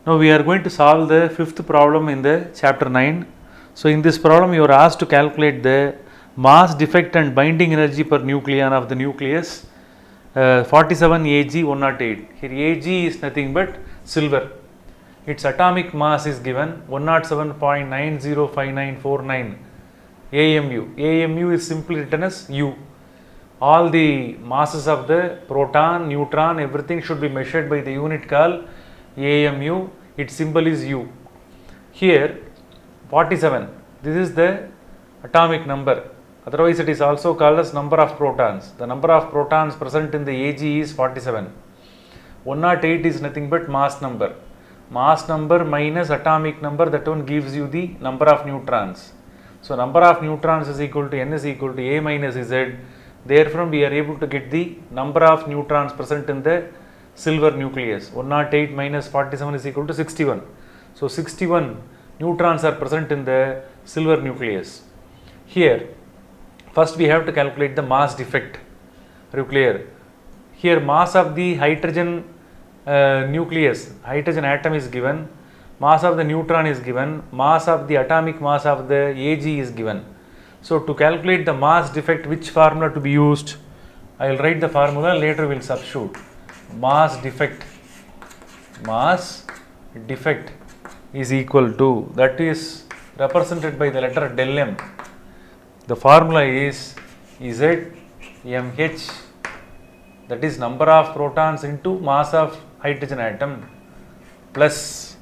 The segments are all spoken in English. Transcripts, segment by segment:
Now we are going to solve the fifth problem in the chapter 9. So in this problem you are asked to calculate the mass defect and binding energy per nucleon of the nucleus 47 Ag 108. Here Ag is nothing but silver. Its atomic mass is given 107.905949 AMU. AMU is simply written as U. All the masses of the proton, neutron, everything should be measured by the unit called AMU. Its symbol is U. Here 47, this is the atomic number. Otherwise it is also called as number of protons. The number of protons present in the Ag is 47. 108 is nothing but mass number. Mass number minus atomic number, that one gives you the number of neutrons. So number of neutrons is equal to N is equal to A minus Z. Therefrom we are able to get the number of neutrons present in the silver nucleus. 108 minus 47 is equal to 61. So 61 neutrons are present in the silver nucleus. Here first we have to calculate the mass defect. Are you clear? Here mass of the hydrogen nucleus, hydrogen atom is given, mass of the neutron is given, mass of the atomic mass of the Ag is given. So to calculate the mass defect, which formula to be used? I will write the formula, later we will substitute. Mass defect is equal to, that is represented by the letter del M. The formula is ZMH, that is number of protons into mass of hydrogen atom, plus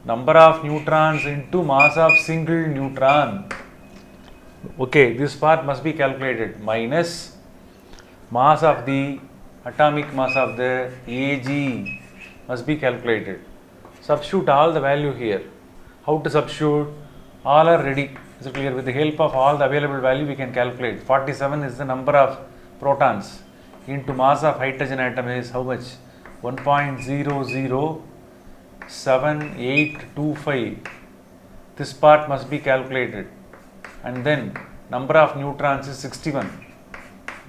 number of neutrons into mass of single neutron. Okay, this part must be calculated, minus mass of the atomic mass of the Ag must be calculated. Substitute all the value here. How to substitute? All are ready. Is it clear? With the help of all the available value we can calculate. 47 is the number of protons into mass of hydrogen atom is how much? 1.007825. This part must be calculated. And then number of neutrons is 61.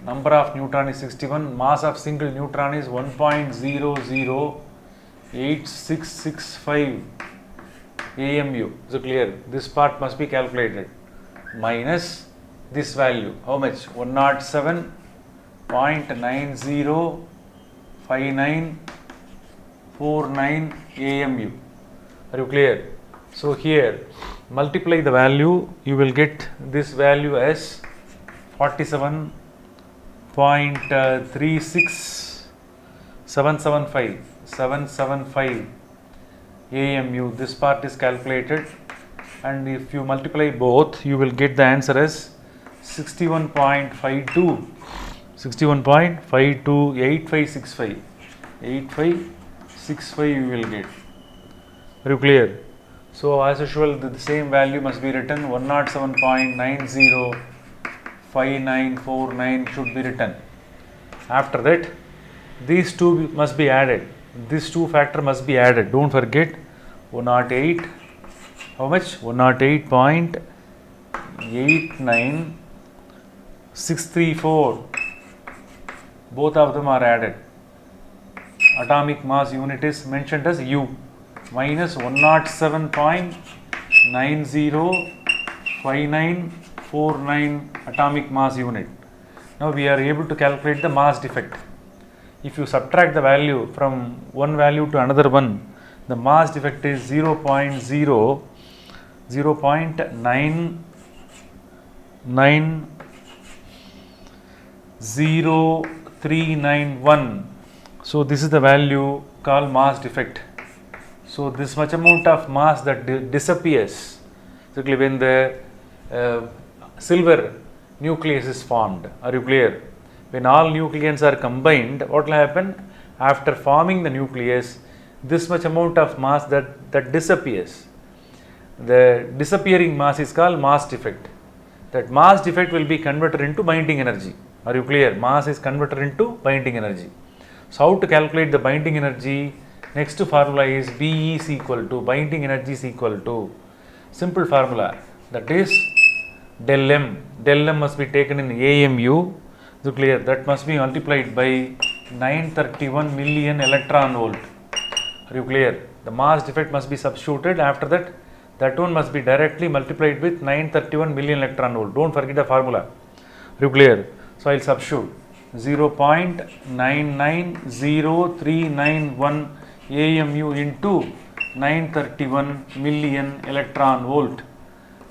Number of neutron is 61. Mass of single neutron is 1.008665 AMU. Is it clear? This part must be calculated. Minus this value. How much? 107.905949 AMU. Are you clear? So here multiply the value, you will get this value as 47.36775 AMU. This part is calculated, and if you multiply both you will get the answer as 8565 you will get. Are you clear? So as usual the same value must be written. 107.905949 should be written. After that these two must be added. This two factor must be added. Don't forget 108. How much? 108.89634. Both of them are added. Atomic mass unit is mentioned as U. Minus 107.905949 atomic mass unit. Now we are able to calculate the mass defect. If you subtract the value from one value to another one, the mass defect is 0.990391. So this is the value called mass defect. So this much amount of mass that disappears when the silver nucleus is formed. Are you clear? When all nucleons are combined, what will happen? After forming the nucleus, this much amount of mass that disappears. The disappearing mass is called mass defect. That mass defect will be converted into binding energy. Are you clear? Mass is converted into binding energy. So how to calculate the binding energy? Next formula is B is equal to, binding energy is equal to, simple formula, that is del M. Del M must be taken in AMU. So clear, that must be multiplied by 931 million electron volt. Are you clear? The mass defect must be substituted. After that, that one must be directly multiplied with 931 million electron volt. Don't forget the formula. Are you clear? So I'll substitute 0.990391 AMU into 931 million electron volt.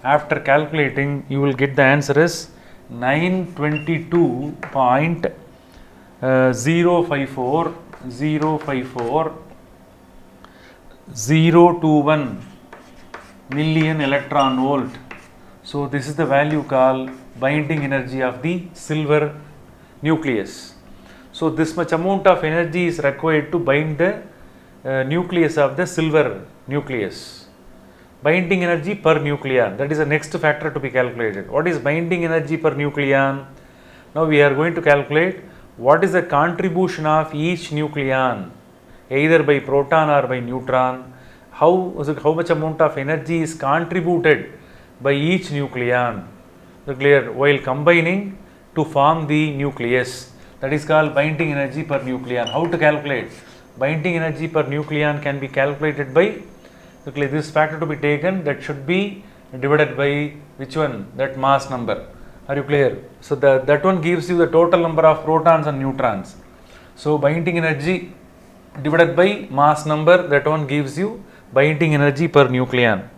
After calculating, you will get the answer as 922.054 021 million electron volt. So this is the value called binding energy of the silver nucleus. So this much amount of energy is required to bind the nucleus of the silver nucleus. Binding energy per nucleon, that is the next factor to be calculated. What is binding energy per nucleon? Now we are going to calculate what is the contribution of each nucleon, either by proton or by neutron. How much amount of energy is contributed by each nucleon, clear, while combining to form the nucleus. That is called binding energy per nucleon. How to calculate? Binding energy per nucleon can be calculated by this factor to be taken, that should be divided by which one? That mass number. Are you clear? So that one gives you the total number of protons and neutrons. So binding energy divided by mass number, that one gives you binding energy per nucleon.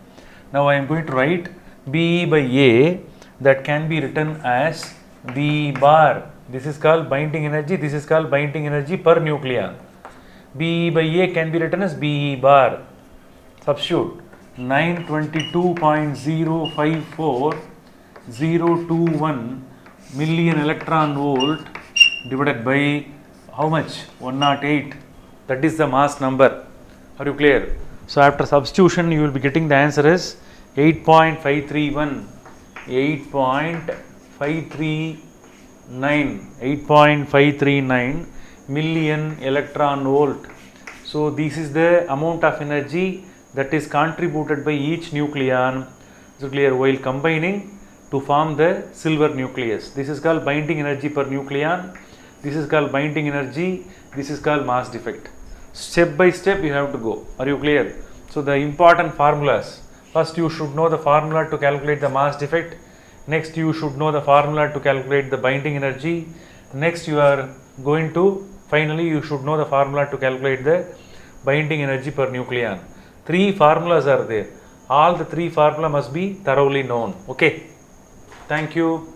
Now I am going to write Be by A, that can be written as B bar. This is called binding energy, this is called binding energy per nucleon. Be by A can be written as Be bar. Substitute 922.054021 million electron volt divided by how much? 108. That is the mass number. Are you clear? So after substitution, you will be getting the answer as 8.531, 8.539 million electron volt. So this is the amount of energy that is contributed by each nucleon, so clear, while combining to form the silver nucleus. This is called binding energy per nucleon, this is called binding energy, this is called mass defect. Step by step you have to go. Are you clear? So the important formulas, first you should know the formula to calculate the mass defect, next you should know the formula to calculate the binding energy, next you are going to, finally you should know the formula to calculate the binding energy per nucleon. 3 formulas are there. All the 3 formula must be thoroughly known. Okay. Thank you.